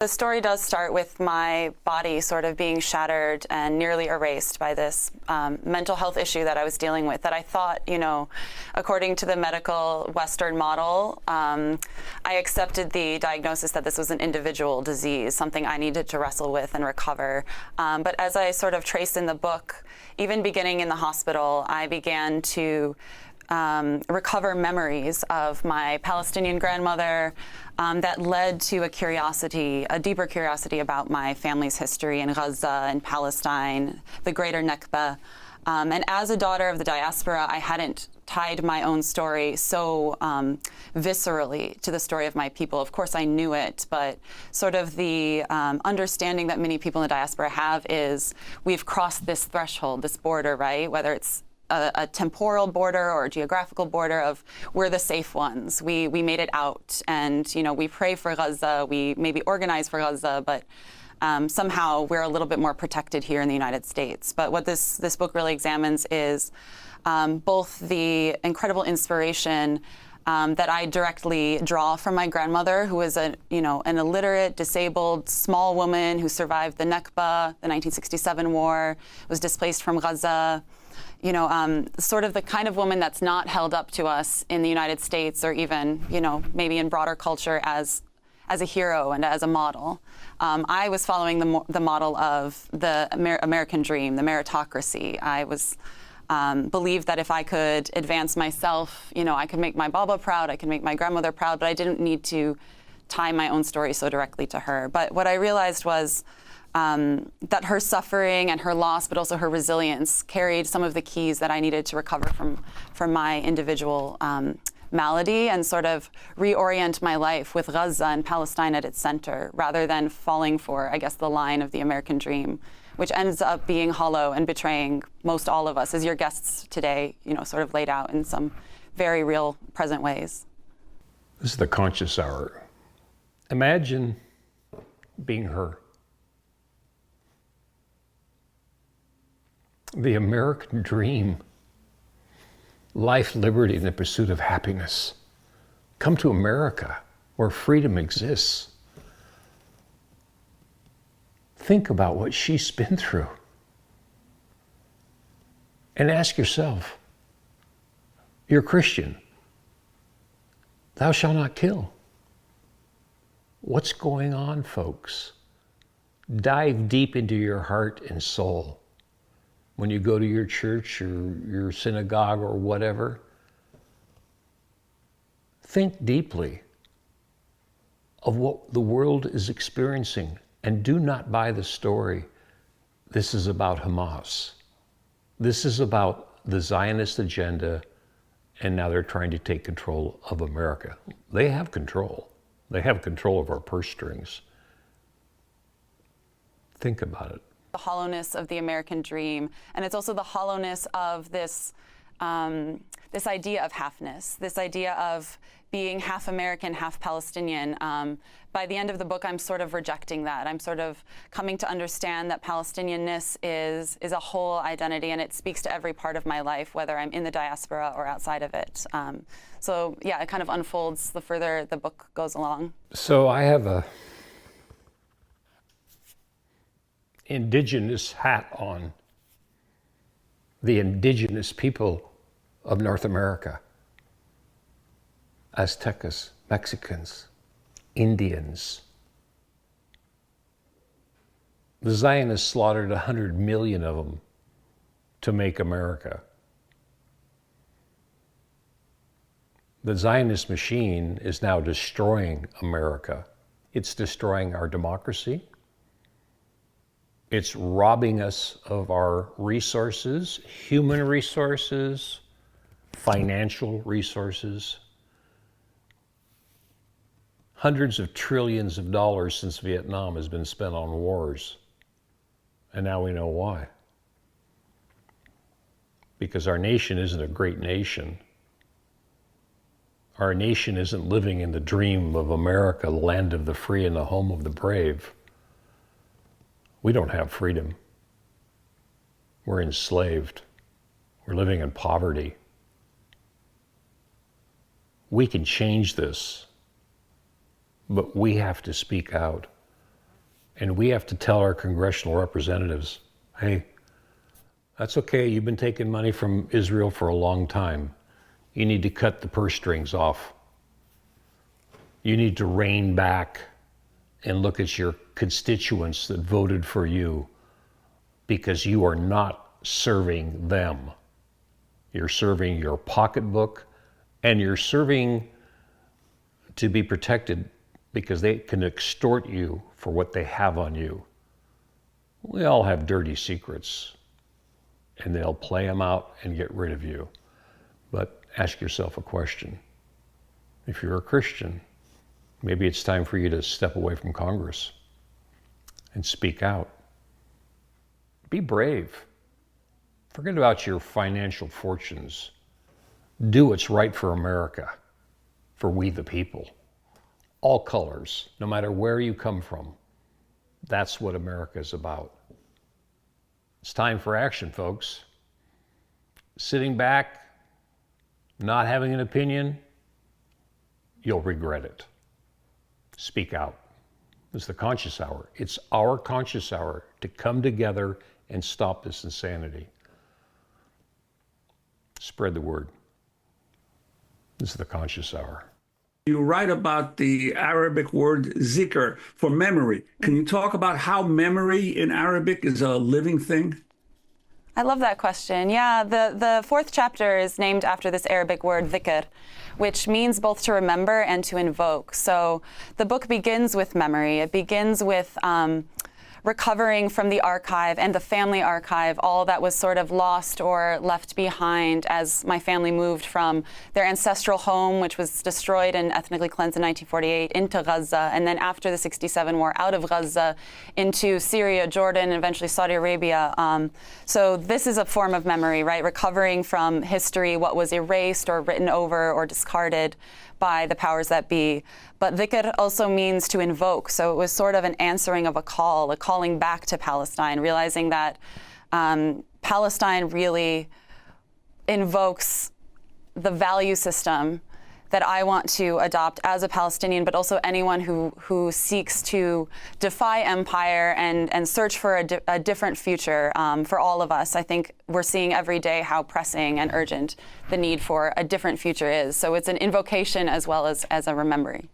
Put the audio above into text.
The story does start with my body sort of being shattered and nearly erased by this mental health issue that I was dealing with, that I thought, according to the medical Western model, I accepted the diagnosis that this was an individual disease, something I needed to wrestle with and recover. But as I sort of traced in the book, even beginning in the hospital, I began to recover memories of my Palestinian grandmother that led to a deeper curiosity about my family's history in Gaza and Palestine, the greater Nakba. And as a daughter of the diaspora, I hadn't tied my own story so viscerally to the story of my people. Of course, I knew it, but sort of the understanding that many people in the diaspora have is we've crossed this threshold, this border, right? Whether it's a temporal border or a geographical border of we're the safe ones. We made it out, and we pray for Gaza, we maybe organize for Gaza, but somehow we're a little bit more protected here in the United States. But what this book really examines is both the incredible inspiration that I directly draw from my grandmother, who was an illiterate, disabled, small woman who survived the Nakba, the 1967 war, was displaced from Gaza. Sort of the kind of woman that's not held up to us in the United States or even, maybe in broader culture as a hero and as a model. I was following the model of the American dream, the meritocracy. I was believed that if I could advance myself, I could make my Baba proud, I could make my grandmother proud, but I didn't need to tie my own story so directly to her. But what I realized was that her suffering and her loss, but also her resilience, carried some of the keys that I needed to recover from my individual malady and sort of reorient my life with Gaza and Palestine at its center, rather than falling for, I guess, the line of the American dream, which ends up being hollow and betraying most all of us, as your guests today, sort of laid out in some very real, present ways. This is the conscious hour. Imagine being her. The American dream, life, liberty, and the pursuit of happiness. Come to America, where freedom exists. Think about what she's been through. And ask yourself, you're a Christian. Thou shalt not kill. What's going on, folks? Dive deep into your heart and soul. When you go to your church or your synagogue or whatever, think deeply of what the world is experiencing, and do not buy the story. This is about Hamas. This is about the Zionist agenda, and now they're trying to take control of America. They have control. They have control of our purse strings. Think about it. The hollowness of the American dream, and it's also the hollowness of this this idea of halfness, this idea of being half American, half Palestinian. By the end of the book, I'm sort of rejecting that. I'm sort of coming to understand that Palestinianness is a whole identity, and it speaks to every part of my life, whether I'm in the diaspora or outside of it. So yeah, it kind of unfolds the further the book goes along. So I have a indigenous hat on, the indigenous people of North America. Aztecas, Mexicans, Indians. The Zionists slaughtered 100 million of them to make America. The Zionist machine is now destroying America. It's destroying our democracy. It's robbing us of our resources, human resources, financial resources. Hundreds of trillions of dollars since Vietnam has been spent on wars. And now we know why. Because our nation isn't a great nation. Our nation isn't living in the dream of America, the land of the free and the home of the brave. We don't have freedom. We're enslaved. We're living in poverty. We can change this, but we have to speak out. And we have to tell our congressional representatives, hey, that's okay, you've been taking money from Israel for a long time. You need to cut the purse strings off. You need to rein back and look at your constituents that voted for you, because you are not serving them. You're serving your pocketbook, and you're serving to be protected because they can extort you for what they have on you. We all have dirty secrets, and they'll play them out and get rid of you. But ask yourself a question. If you're a Christian, maybe it's time for you to step away from Congress and speak out. Be brave. Forget about your financial fortunes. Do what's right for America, for we the people. All colors, no matter where you come from. That's what America is about. It's time for action, folks. Sitting back, not having an opinion, you'll regret it. Speak out. It's the conscious hour. It's our conscious hour to come together and stop this insanity. Spread the word. This is the conscious hour. You write about the Arabic word zikr for memory. Can you talk about how memory in Arabic is a living thing? I love that question. Yeah, the fourth chapter is named after this Arabic word dhikr, which means both to remember and to invoke. So the book begins with memory. It begins with recovering from the archive and the family archive, all that was sort of lost or left behind as my family moved from their ancestral home, which was destroyed and ethnically cleansed in 1948, into Gaza, and then after the 67 war, out of Gaza into Syria, Jordan, and eventually Saudi Arabia. So this is a form of memory, right? Recovering from history, what was erased or written over or discarded by the powers that be. But dhikr also means to invoke. So it was sort of an answering of a calling back to Palestine, realizing that Palestine really invokes the value system that I want to adopt as a Palestinian, but also anyone who seeks to defy empire and search for a different future for all of us. I think we're seeing every day how pressing and urgent the need for a different future is. So it's an invocation as well as a remembering.